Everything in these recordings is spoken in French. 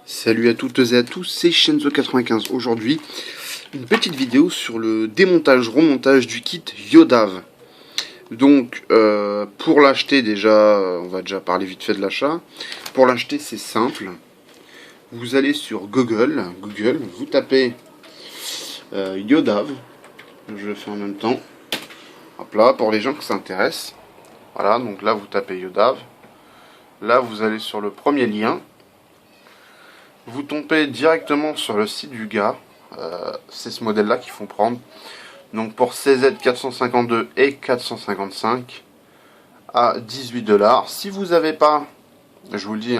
Salut à toutes et à tous, c'est Shenzo95. Aujourd'hui, une petite vidéo sur le démontage-remontage du kit Yodav. Donc, pour l'acheter déjà, on va déjà parler vite fait de l'achat. Pour l'acheter, c'est simple. Vous allez sur Google, vous tapez Yodav. Je le fais en même temps. Hop là, pour les gens qui s'intéressent. Voilà, donc là, vous tapez Yodav. Là, vous allez sur le premier lien. Vous tombez directement sur le site du gars. C'est ce modèle là qu'il faut prendre. Donc pour CZ 452 et 455 à 18$. Si vous n'avez pas, je vous le dis,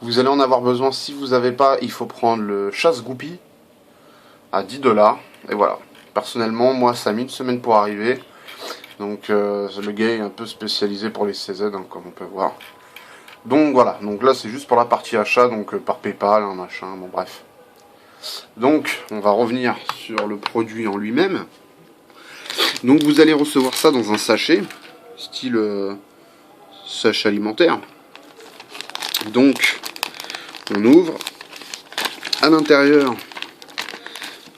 vous allez en avoir besoin. Si vous n'avez pas, il faut prendre le chasse goupille à 10$. Et voilà. Personnellement, moi ça a mis une semaine pour arriver. Donc le gars est un peu spécialisé pour les CZ, comme on peut voir. Donc voilà, donc là c'est juste pour la partie achat, donc par PayPal, machin, bon bref. Donc on va revenir sur le produit en lui-même. Donc vous allez recevoir ça dans un sachet, style sachet alimentaire. Donc on ouvre, à l'intérieur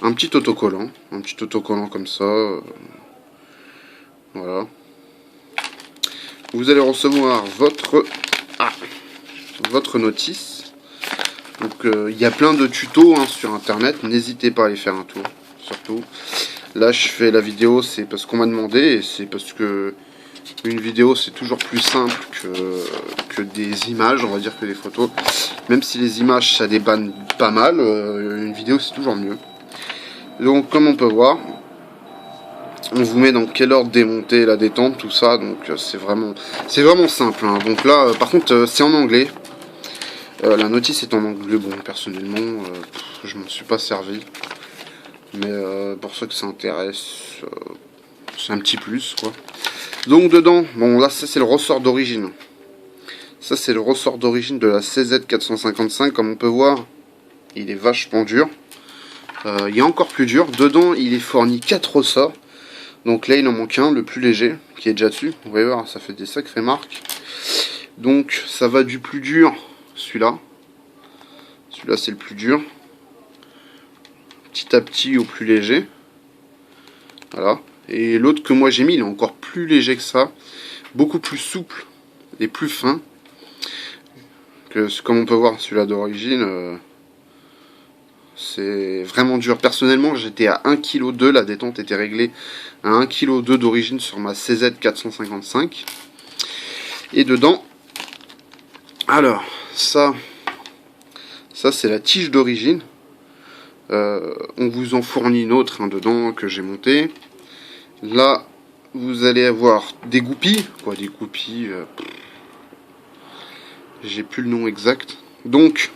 un petit autocollant comme ça, voilà. Vous allez recevoir votre notice. Donc il y a plein de tutos sur internet, n'hésitez pas à aller faire un tour, surtout. Là je fais la vidéo, c'est parce qu'on m'a demandé, et c'est parce que une vidéo c'est toujours plus simple que des images, on va dire, que des photos. Même si les images ça débanne pas mal, une vidéo c'est toujours mieux. Donc comme on peut voir, on vous met dans quel ordre démonter la détente, tout ça, donc c'est vraiment simple. Donc là par contre c'est en anglais. La notice est en anglais. Bon, personnellement, je m'en suis pas servi. Mais pour ceux que ça intéresse, c'est un petit plus, quoi. Donc dedans, bon là, ça c'est le ressort d'origine. Ça c'est le ressort d'origine de la CZ455. Comme on peut voir, il est vachement dur. Il est encore plus dur. Dedans, il est fourni 4 ressorts. Donc là, il en manque un, le plus léger, qui est déjà dessus. Vous voyez voir, ça fait des sacrées marques. Donc ça va du plus dur. Celui-là c'est le plus dur, petit à petit au plus léger, voilà. Et l'autre que moi j'ai mis, il est encore plus léger que ça, beaucoup plus souple et plus fin que, comme on peut voir, celui-là d'origine. C'est vraiment dur. Personnellement, j'étais à 1,2 kg, la détente était réglée à 1,2 kg d'origine sur ma CZ 455. Et dedans, alors ça c'est la tige d'origine. On vous en fournit une autre dedans que j'ai monté. Là vous allez avoir des goupilles, des goupilles, j'ai plus le nom exact. Donc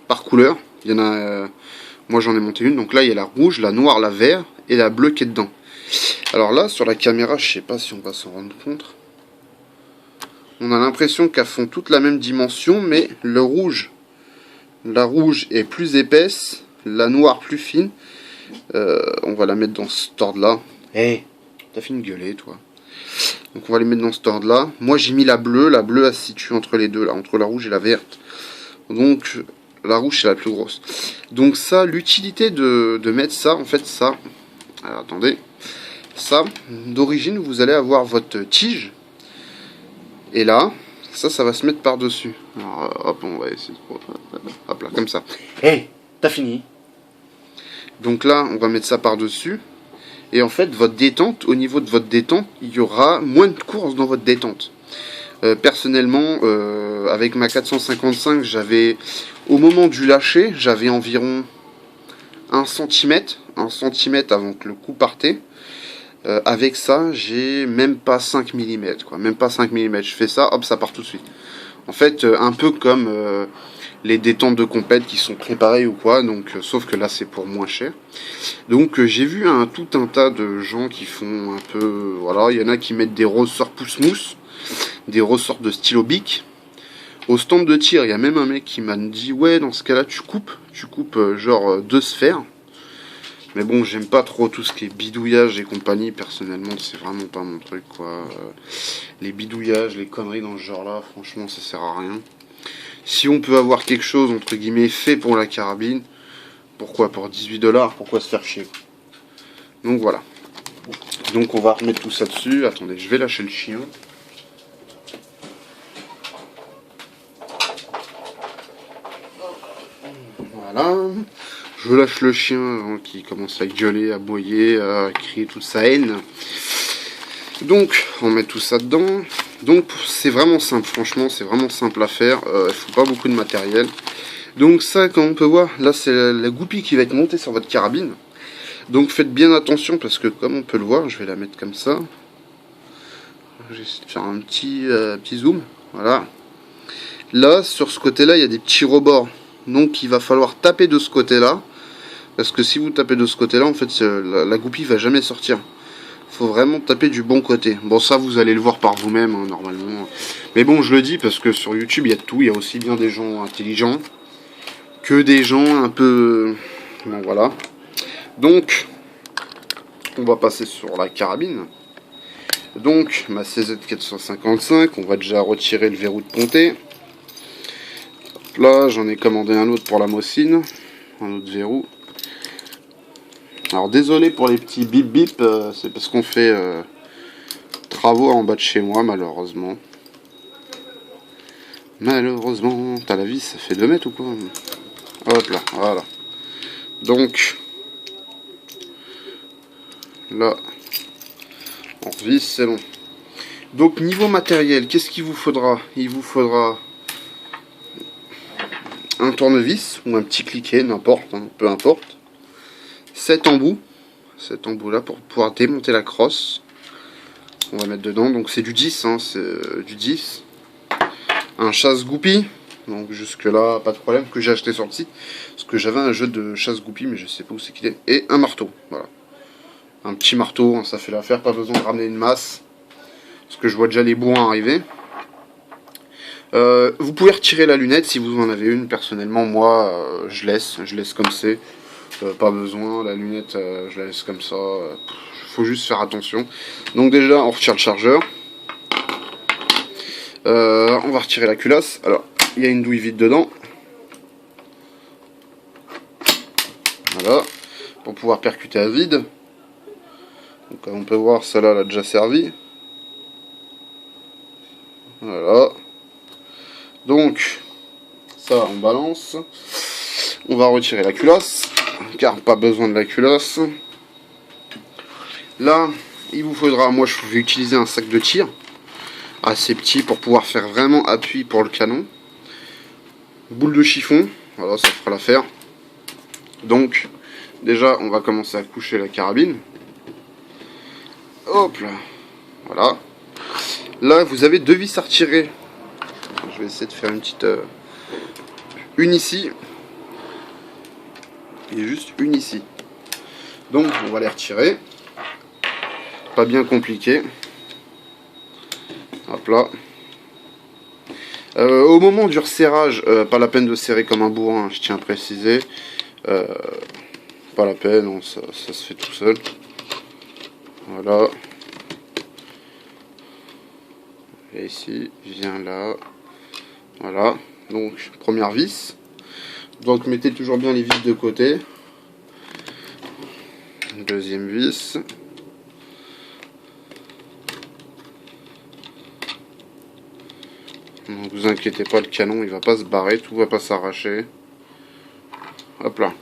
par couleur, il y en a, moi j'en ai monté une. Donc là il y a la rouge, la noire, la verte et la bleue qui est dedans. Alors là sur la caméra, je sais pas si on va s'en rendre compte. On a l'impression qu'elles font toutes la même dimension, mais la rouge est plus épaisse, la noire plus fine. On va la mettre dans ce ordre là. Hey, t'as fini de gueuler toi. Donc on va les mettre dans ce ordre là. Moi j'ai mis la bleue elle se situe entre les deux là, entre la rouge et la verte. Donc la rouge c'est la plus grosse. Donc ça, l'utilité de mettre ça, en fait ça, alors, attendez, ça d'origine vous allez avoir votre tige. Et là, ça va se mettre par-dessus. Alors, hop, on va essayer de... Hop là, comme ça. Hey, t'as fini. Donc là, on va mettre ça par-dessus. Et en fait, votre détente, au niveau de votre détente, il y aura moins de courses dans votre détente. Personnellement, avec ma 455, j'avais, au moment du lâcher, j'avais environ 1 cm avant que le coup partait. Avec ça, j'ai même pas 5 mm, quoi. Même pas 5 mm. Je fais ça, hop, ça part tout de suite. En fait, un peu comme les détentes de compète qui sont préparées ou quoi. Donc, sauf que là, c'est pour moins cher. Donc, j'ai vu tout un tas de gens qui font un peu... Voilà, il y en a qui mettent des ressorts pouce-mousse, des ressorts de stylo bic. Au stand de tir, il y a même un mec qui m'a dit, ouais, dans ce cas-là, tu coupes genre 2 sphères. Mais bon, j'aime pas trop tout ce qui est bidouillage et compagnie. Personnellement, c'est vraiment pas mon truc, quoi. Les bidouillages, les conneries dans ce genre-là, franchement, ça sert à rien. Si on peut avoir quelque chose entre guillemets fait pour la carabine, pourquoi pour 18 $, pourquoi se faire chier? Donc voilà. Donc on va remettre tout ça dessus. Attendez, je vais lâcher le chien. Voilà. Je lâche le chien avant qu'il commence à gueuler, à aboyer, à crier toute sa haine. Donc on met tout ça dedans. Donc c'est vraiment simple, franchement c'est vraiment simple à faire. Il faut pas beaucoup de matériel. Donc ça, comme on peut voir, là c'est la goupille qui va être montée sur votre carabine. Donc faites bien attention parce que comme on peut le voir, je vais la mettre comme ça. Je vais essayer de faire un petit zoom. Voilà. Là, sur ce côté-là, il y a des petits rebords. Donc il va falloir taper de ce côté-là. Parce que si vous tapez de ce côté-là, en fait, la goupille va jamais sortir. Faut vraiment taper du bon côté. Bon, ça, vous allez le voir par vous-même, hein, normalement. Mais bon, je le dis parce que sur YouTube, il y a de tout. Il y a aussi bien des gens intelligents que des gens un peu... Bon, voilà. Donc, on va passer sur la carabine. Donc, ma CZ455, on va déjà retirer le verrou de ponté. Là, j'en ai commandé un autre pour la Mosin, un autre verrou. Alors, désolé pour les petits bip bip, c'est parce qu'on fait travaux en bas de chez moi, malheureusement. Malheureusement, t'as la vis, ça fait 2 mètres ou quoi? Hop là, voilà. Donc, là, on revisse, c'est bon. Donc, niveau matériel, qu'est-ce qu'il vous faudra? Il vous faudra un tournevis ou un petit cliquet, n'importe, hein, peu importe. 7 embouts là pour pouvoir démonter la crosse. On va mettre dedans, donc c'est du 10, hein, c'est du 10. Un chasse-goupille, donc jusque là pas de problème, que j'ai acheté sur le site. Parce que j'avais un jeu de chasse-goupille, mais je sais pas où c'est qu'il est. Et un marteau, voilà. Un petit marteau, hein, ça fait l'affaire, pas besoin de ramener une masse. Parce que je vois déjà les bois arriver. Vous pouvez retirer la lunette si vous en avez une. Personnellement, moi, je laisse comme c'est. Pas besoin, la lunette, je la laisse comme ça. Faut juste faire attention. Donc déjà, on retire le chargeur. On va retirer la culasse. Alors, il y a une douille vide dedans. Voilà, pour pouvoir percuter à vide. Donc, comme on peut voir, celle-là, elle a déjà servi. Voilà. Donc, ça, on balance. On va retirer la culasse, car pas besoin de la culasse. Là, il vous faudra, moi je vais utiliser un sac de tir assez petit pour pouvoir faire vraiment appui pour le canon. Boule de chiffon, voilà, ça fera l'affaire. Donc, déjà, on va commencer à coucher la carabine. Hop là, voilà. Là, vous avez 2 vis à retirer. Je vais essayer de faire une petite... une ici. Et juste une ici. Donc, on va les retirer. Pas bien compliqué. Hop là. Au moment du resserrage, pas la peine de serrer comme un bourrin, je tiens à préciser. Pas la peine, non, ça se fait tout seul. Voilà. Et ici, je viens là. Voilà. Donc, première vis. Donc, mettez toujours bien les vis de côté. Deuxième vis. Ne vous inquiétez pas, le canon il va pas se barrer, tout va pas s'arracher. Hop là.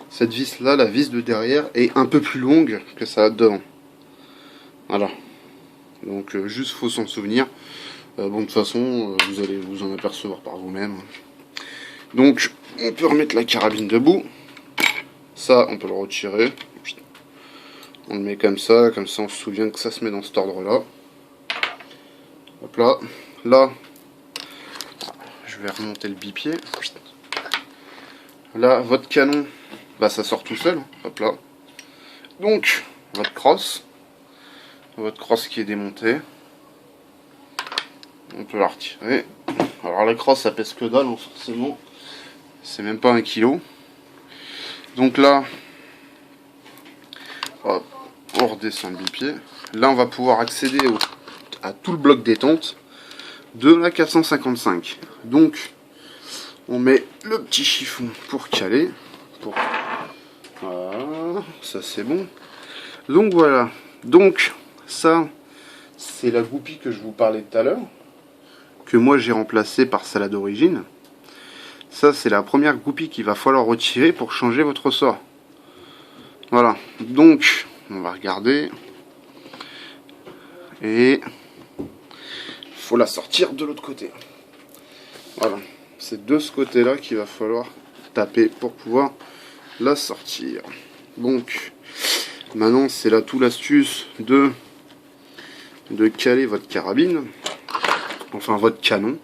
Cette vis là, la vis de derrière est un peu plus longue que ça de devant. Voilà. Donc juste faut s'en souvenir. Bon de toute façon, vous allez vous en apercevoir par vous-même. Donc on peut remettre la carabine debout. Ça on peut le retirer. On le met comme ça on se souvient que ça se met dans cet ordre là. Hop là. Là, je vais remonter le bipied. Là, votre canon, bah, ça sort tout seul. Hop là. Donc, votre crosse qui est démontée. On peut la retirer. Alors la crosse, ça pèse que dalle, hein, forcément. C'est même pas 1 kg. Donc là, hop, on redescend le bipied. Là, on va pouvoir accéder à tout le bloc détente de la 455. Donc On met le petit chiffon pour caler. Voilà, ça c'est bon. Donc voilà. Donc ça, c'est la goupille que je vous parlais tout à l'heure, que moi j'ai remplacée par celle d'origine. Ça, c'est la première goupille qu'il va falloir retirer pour changer votre ressort. Voilà. Donc, on va regarder. Et il faut la sortir de l'autre côté. Voilà. C'est de ce côté-là qu'il va falloir taper pour pouvoir la sortir. Donc, maintenant, c'est là tout l'astuce de caler votre carabine. Enfin, votre canon.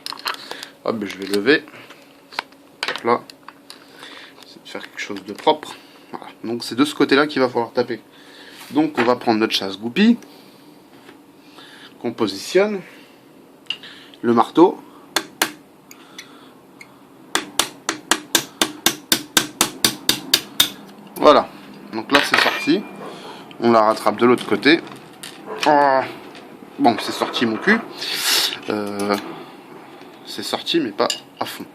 Hop, je vais lever. Là. C'est de faire quelque chose de propre. Voilà. Donc, c'est de ce côté-là qu'il va falloir taper. Donc, on va prendre notre chasse-goupille. On positionne le marteau. Voilà, donc là c'est sorti. On la rattrape de l'autre côté. Oh. Bon, c'est sorti mon cul. C'est sorti mais pas à fond.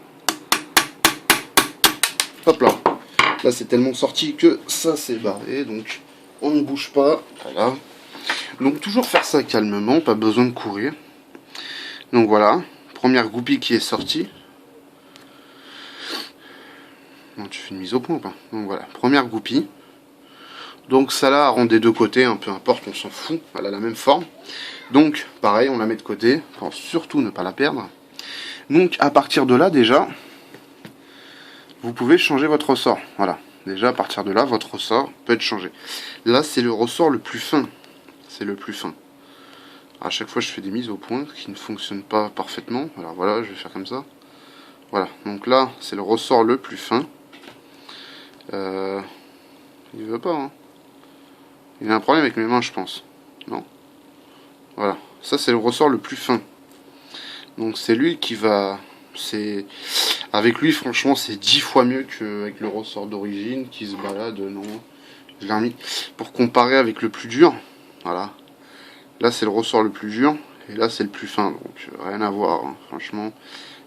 Hop là. Là c'est tellement sorti que ça s'est barré. Donc on ne bouge pas. Voilà. Donc toujours faire ça calmement, pas besoin de courir. Donc voilà, première goupille qui est sortie. Non, tu fais une mise au point ou pas? Donc voilà, première goupille. Donc ça là rend des deux côtés, hein, peu importe, on s'en fout, elle a la même forme. Donc pareil, on la met de côté, pour surtout ne pas la perdre. Donc à partir de là déjà, vous pouvez changer votre ressort. Voilà, déjà à partir de là, votre ressort peut être changé. Là c'est le ressort le plus fin. C'est le plus fin. À chaque fois je fais des mises au point qui ne fonctionnent pas parfaitement. Alors voilà, je vais faire comme ça. Voilà, donc là c'est le ressort le plus fin. Il veut pas, hein. Il a un problème avec mes mains, je pense. Non. Voilà, ça c'est le ressort le plus fin. Donc c'est lui qui va... Avec lui franchement c'est 10 fois mieux qu'avec le ressort d'origine qui se balade. Non, je l'ai remis pour comparer avec le plus dur. Voilà. Là c'est le ressort le plus dur et là c'est le plus fin, donc rien à voir, hein. Franchement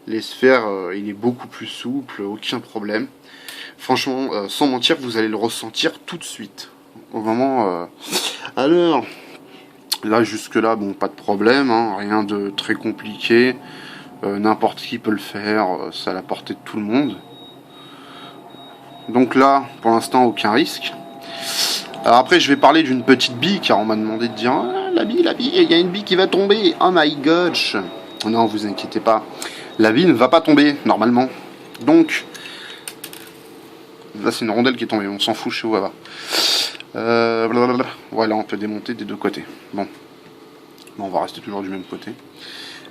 les sphères il est beaucoup plus souple, aucun problème. Franchement sans mentir vous allez le ressentir tout de suite au moment alors là jusque là bon pas de problème, hein, rien de très compliqué, n'importe qui peut le faire, c'est à la portée de tout le monde. Donc là pour l'instant aucun risque. Alors après je vais parler d'une petite bille car on m'a demandé de dire ah, la bille, il y a une bille qui va tomber, oh my gosh. Non, vous inquiétez pas, la bille ne va pas tomber normalement. Donc là c'est une rondelle qui est tombée, on s'en fout, chez où elle va. Voilà, on peut démonter des deux côtés. Bon, on va rester toujours du même côté.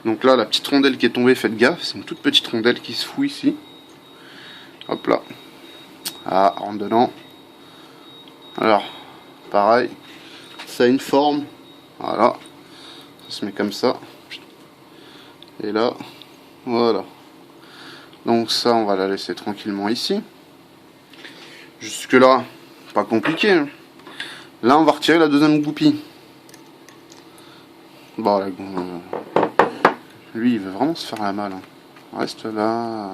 Donc là la petite rondelle qui est tombée, faites gaffe, c'est une toute petite rondelle qui se fout ici. Hop là, ah, rentre dedans. Alors pareil, ça a une forme, voilà, ça se met comme ça, et là, voilà. Donc ça, on va la laisser tranquillement ici. Jusque là, pas compliqué, hein. Là, on va retirer la deuxième goupille. Bon, là, lui, il veut vraiment se faire la malle, hein. Reste là,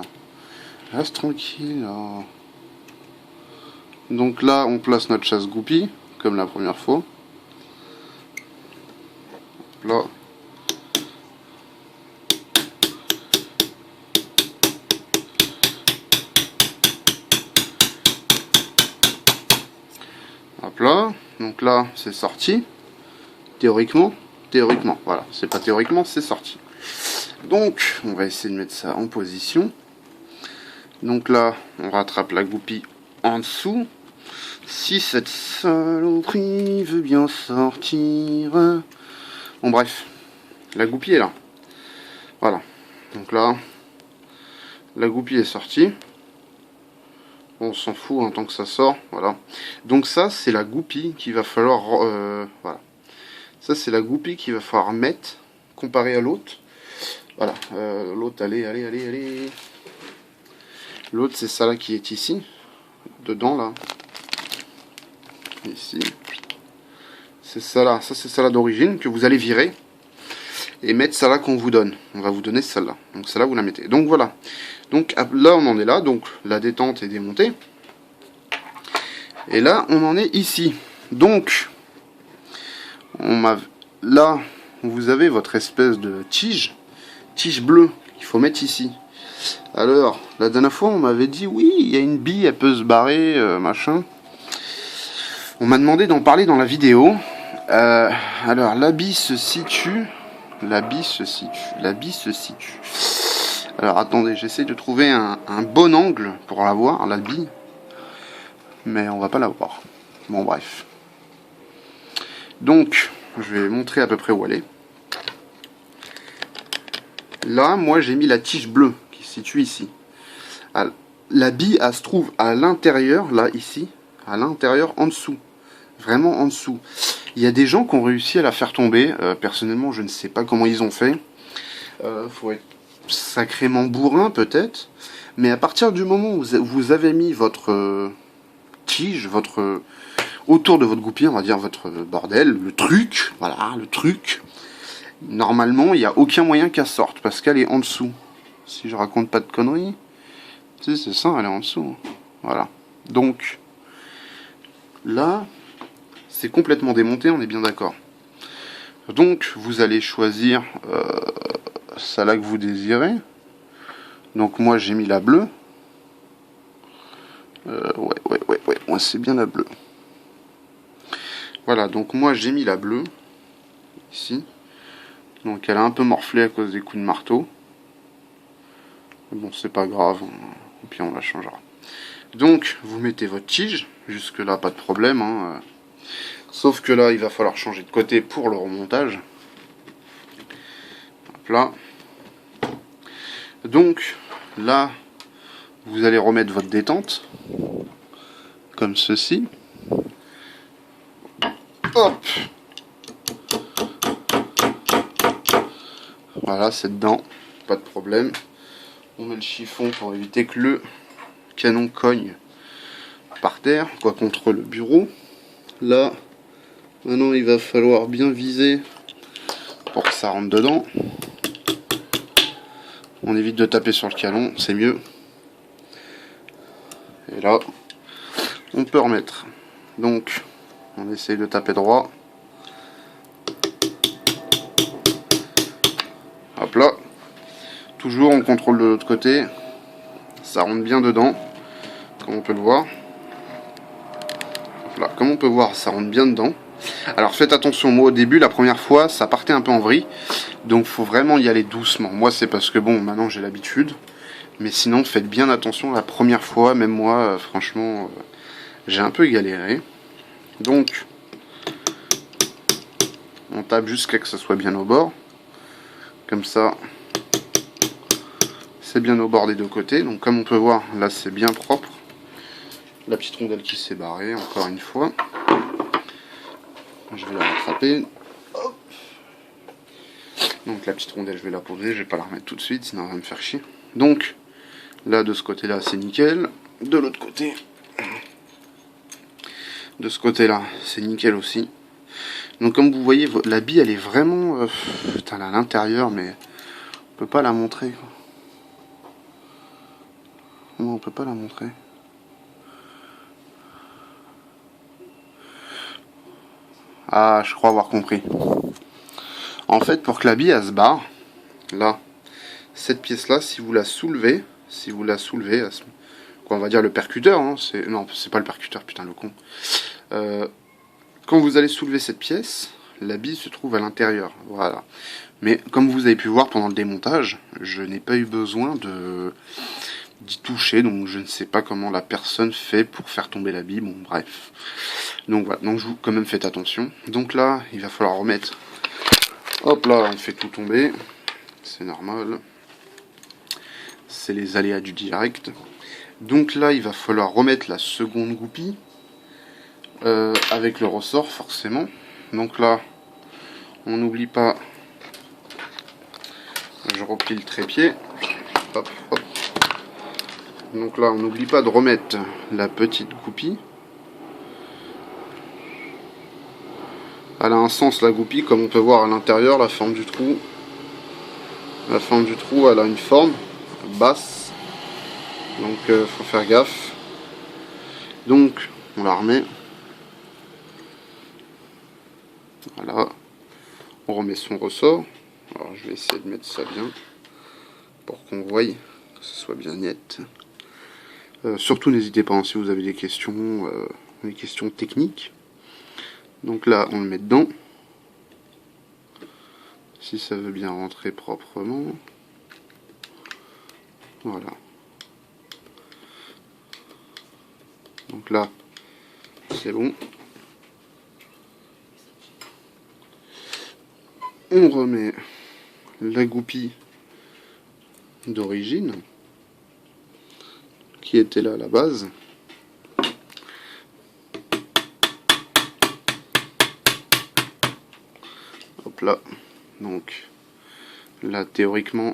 reste tranquille, là. Donc là, on place notre chasse-goupille, comme la première fois. Là. Hop là. Donc là, c'est sorti. Théoriquement, voilà. C'est pas théoriquement, c'est sorti. Donc, on va essayer de mettre ça en position. Donc là, on rattrape la goupille en dessous. Si cette saloperie veut bien sortir. Bon bref, la goupille est là. Voilà. Donc là, la goupille est sortie. On s'en fout en tant que ça sort. Voilà. Donc ça, c'est la goupille qu'il va falloir... voilà. Ça, c'est la goupille qu'il va falloir mettre comparé à l'autre. Voilà. L'autre, allez. L'autre, c'est ça là qui est ici. Dedans, là. Ici. C'est ça là. Ça, c'est ça là d'origine que vous allez virer. et mettre celle-là qu'on vous donne. On va vous donner celle-là. Donc celle-là, vous la mettez. Donc voilà. Donc là, on en est là. Donc la détente est démontée. Et là, on en est ici. Donc, là, vous avez votre espèce de tige bleue qu'il faut mettre ici. Alors, la dernière fois, on m'avait dit, oui, il y a une bille, elle peut se barrer, machin. On m'a demandé d'en parler dans la vidéo. Alors, la bille se situe. Alors, attendez, j'essaie de trouver un bon angle pour la voir, la bille. Mais on va pas la voir. Bon, bref. Donc, je vais montrer à peu près où elle est. Là, moi, j'ai mis la tige bleue qui se situe ici. La bille, elle se trouve à l'intérieur, là, ici. À l'intérieur, en dessous. Vraiment en dessous. Il y a des gens qui ont réussi à la faire tomber. Personnellement, je ne sais pas comment ils ont fait. Faut être sacrément bourrin, peut-être. Mais à partir du moment où vous avez mis votre tige, autour de votre goupille, on va dire votre bordel, le truc, voilà, le truc, normalement, il n'y a aucun moyen qu'elle sorte, parce qu'elle est en dessous. Si je raconte pas de conneries, si, c'est ça, elle est en dessous. Voilà. Donc, là, c'est complètement démonté, on est bien d'accord. Donc, vous allez choisir celle-là que vous désirez. Donc, moi, j'ai mis la bleue. Ouais, moi, c'est bien la bleue. Voilà, donc moi, j'ai mis la bleue, ici. Donc, elle a un peu morflé à cause des coups de marteau. Bon, c'est pas grave, et puis on la changera. Donc, vous mettez votre tige, jusque là, pas de problème, hein. Sauf que là, il va falloir changer de côté pour le remontage. Hop là. Donc, là, vous allez remettre votre détente, comme ceci. Hop. Voilà, c'est dedans, pas de problème. On met le chiffon pour éviter que le canon cogne par terre, quoi, contre le bureau. Là, maintenant, il va falloir bien viser pour que ça rentre dedans. On évite de taper sur le canon, c'est mieux. Et là, on peut remettre. Donc, on essaye de taper droit. Hop là. Toujours, on contrôle de l'autre côté. Ça rentre bien dedans, comme on peut le voir. Voilà, comme on peut voir, ça rentre bien dedans. Alors faites attention, moi au début, la première fois, ça partait un peu en vrille. Donc faut vraiment y aller doucement. Moi c'est parce que bon, maintenant j'ai l'habitude. Mais sinon, faites bien attention la première fois. Même moi, franchement, j'ai un peu galéré. Donc, on tape jusqu'à que ça soit bien au bord. Comme ça, c'est bien au bord des deux côtés. Donc comme on peut voir, là c'est bien propre. La petite rondelle qui s'est barrée, encore une fois. Je vais la rattraper. Hop. Donc la petite rondelle, je vais la poser. Je vais pas la remettre tout de suite, sinon elle va me faire chier. Donc, là de ce côté-là, c'est nickel. De l'autre côté, de ce côté-là, c'est nickel aussi. Donc comme vous voyez, la bille, elle est vraiment... putain, là, à l'intérieur, mais on peut pas la montrer. Non, on peut pas la montrer. Ah, je crois avoir compris. En fait, pour que la bille, elle se barre, là, cette pièce-là, si vous la soulevez, quoi, on va dire le percuteur, hein, non, c'est pas le percuteur, putain, le con. Quand vous allez soulever cette pièce, la bille se trouve à l'intérieur, voilà. Mais comme vous avez pu voir pendant le démontage, je n'ai pas eu besoin d'y toucher, donc je ne sais pas comment la personne fait pour faire tomber la bille, bon bref. Donc voilà, donc vous quand même faites attention. Donc là, il va falloir remettre, hop là, on fait tout tomber, c'est normal. C'est les aléas du direct. Donc là, il va falloir remettre la seconde goupille, avec le ressort forcément. Donc là, on n'oublie pas, je replie le trépied, hop, hop. Donc là, on n'oublie pas de remettre la petite goupille. Elle a un sens, la goupille, comme on peut voir à l'intérieur, la forme du trou. La forme du trou, elle a une forme basse, donc faut faire gaffe. Donc on la remet. Voilà. On remet son ressort. Alors je vais essayer de mettre ça bien pour qu'on voie que ce soit bien net. Surtout n'hésitez pas si vous avez des questions techniques. Donc là on le met dedans. Si ça veut bien rentrer proprement. Voilà. Donc là c'est bon. On remet la goupille d'origine qui était là à la base. Hop là. Donc là théoriquement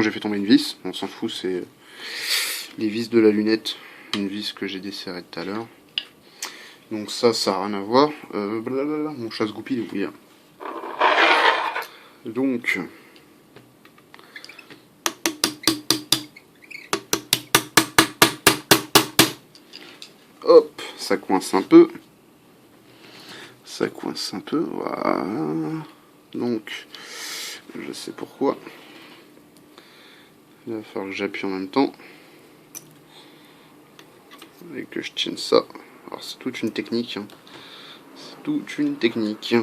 j'ai fait tomber une vis, on s'en fout, c'est les vis de la lunette, une vis que j'ai desserrée tout à l'heure. Donc ça n'a rien à voir. Mon chasse-goupille il est oublié. Donc hop, ça coince un peu. Ça coince un peu, voilà. Donc je sais pourquoi. Il va falloir que j'appuie en même temps. Et que je tienne ça. Alors c'est toute une technique. Hein. C'est toute une technique.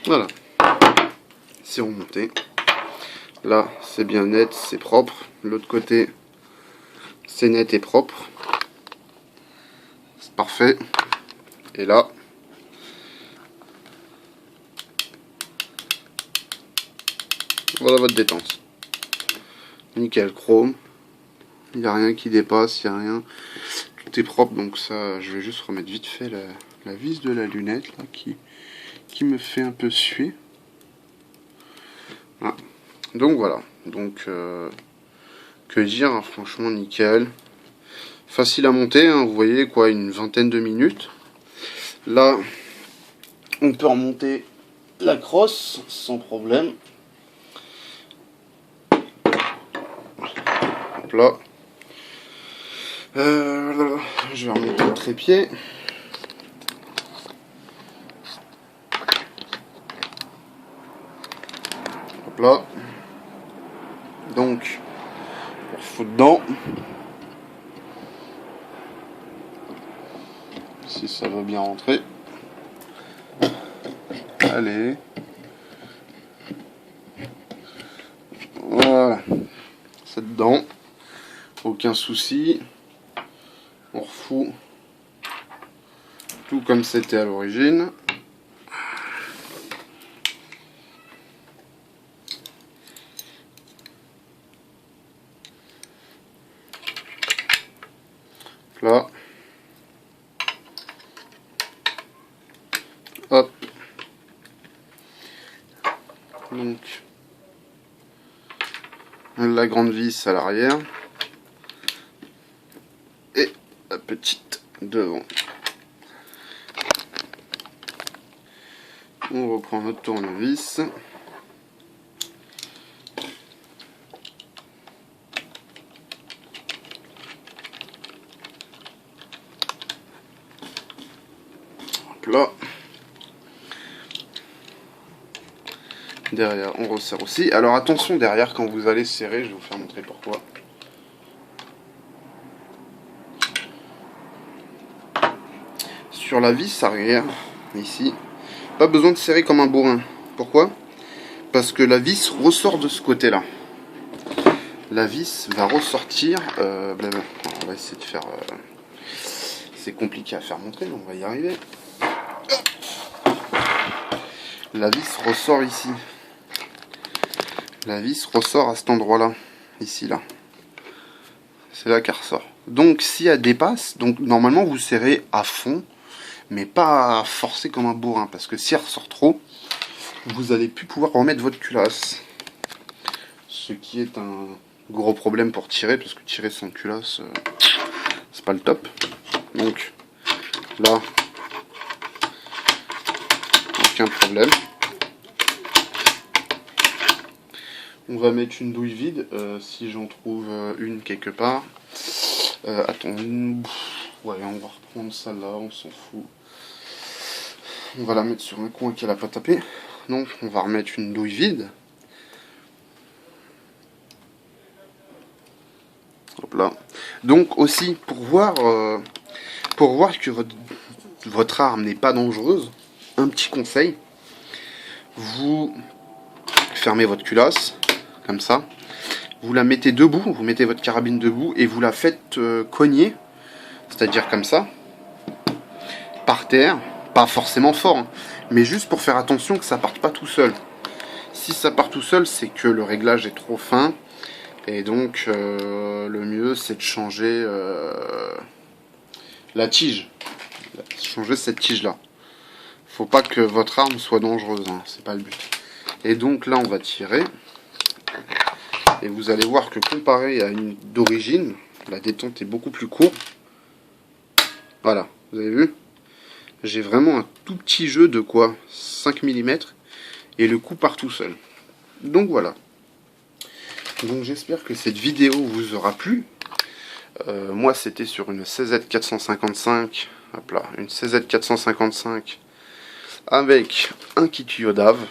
Voilà. C'est remonté. Là, c'est bien net, c'est propre. L'autre côté, c'est net et propre. C'est parfait. Et là, voilà votre détente. Nickel, chrome. Il n'y a rien qui dépasse, il n'y a rien. Tout est propre, donc ça, je vais juste remettre vite fait la vis de la lunette là, qui me fait un peu suer. Voilà. Donc voilà. Donc, que dire, hein, franchement, nickel. Facile à monter, hein, vous voyez quoi, une vingtaine de minutes. Là, on peut remonter la crosse sans problème. Hop là. Je vais remonter le trépied. Hop là. Donc, on fout dedans. Si ça veut bien rentrer. Allez. Voilà. C'est dedans. Aucun souci. On refout tout comme c'était à l'origine. Là. Hop. Donc la grande vis à l'arrière et la petite devant. On reprend notre tournevis. Hop là. Derrière, on resserre aussi. Alors attention derrière quand vous allez serrer, je vais vous faire montrer pourquoi. Sur la vis arrière, ici, pas besoin de serrer comme un bourrin. Pourquoi? Parce que la vis ressort de ce côté-là. La vis va ressortir. On va essayer de faire. C'est compliqué à faire montrer, mais on va y arriver. La vis ressort ici. La vis ressort à cet endroit-là, ici, là. C'est là qu'elle ressort. Donc, si elle dépasse, donc normalement vous serrez à fond, mais pas à forcer comme un bourrin, parce que si elle ressort trop, vous n'allez plus pouvoir remettre votre culasse. ce qui est un gros problème pour tirer, parce que tirer sans culasse, c'est pas le top. Donc là, aucun problème. On va mettre une douille vide, si j'en trouve une quelque part. Attends, ouais, on va reprendre ça là, on s'en fout. On va la mettre sur un coin qu'elle a pas tapé. Donc on va remettre une douille vide. Hop là. Donc aussi pour voir que votre arme n'est pas dangereuse, un petit conseil. Vous fermez votre culasse, comme ça. Vous la mettez debout, vous mettez votre carabine debout et vous la faites cogner, c'est-à-dire comme ça, par terre, pas forcément fort, hein, mais juste pour faire attention que ça parte pas tout seul. Si ça part tout seul, c'est que le réglage est trop fin, et donc le mieux c'est de changer la tige, changer cette tige là. Faut pas que votre arme soit dangereuse, hein, c'est pas le but. Et donc là on va tirer. Et vous allez voir que comparé à une d'origine, la détente est beaucoup plus courte. Voilà, vous avez vu? J'ai vraiment un tout petit jeu de quoi 5 mm et le coup part tout seul. Donc voilà. Donc j'espère que cette vidéo vous aura plu. Moi c'était sur une CZ455. Hop là, une CZ455 avec un kit Iodave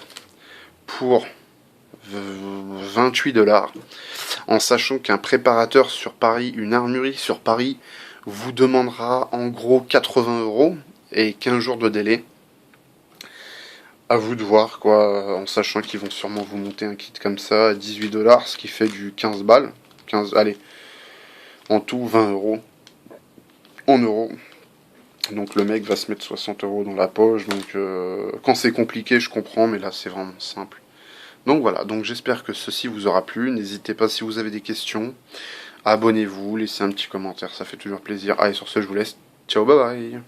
pour 28 $, en sachant qu'un préparateur sur Paris, une armurerie sur Paris, vous demandera en gros 80 € et 15 jours de délai. À vous de voir quoi, en sachant qu'ils vont sûrement vous monter un kit comme ça à 18 $, ce qui fait du 15 balles. 15, allez, en tout 20 € en euros. Donc le mec va se mettre 60 € dans la poche. Donc quand c'est compliqué, je comprends, mais là c'est vraiment simple. Donc voilà, donc j'espère que ceci vous aura plu. N'hésitez pas si vous avez des questions. Abonnez-vous, laissez un petit commentaire, ça fait toujours plaisir. Allez, sur ce, je vous laisse. Ciao, bye bye.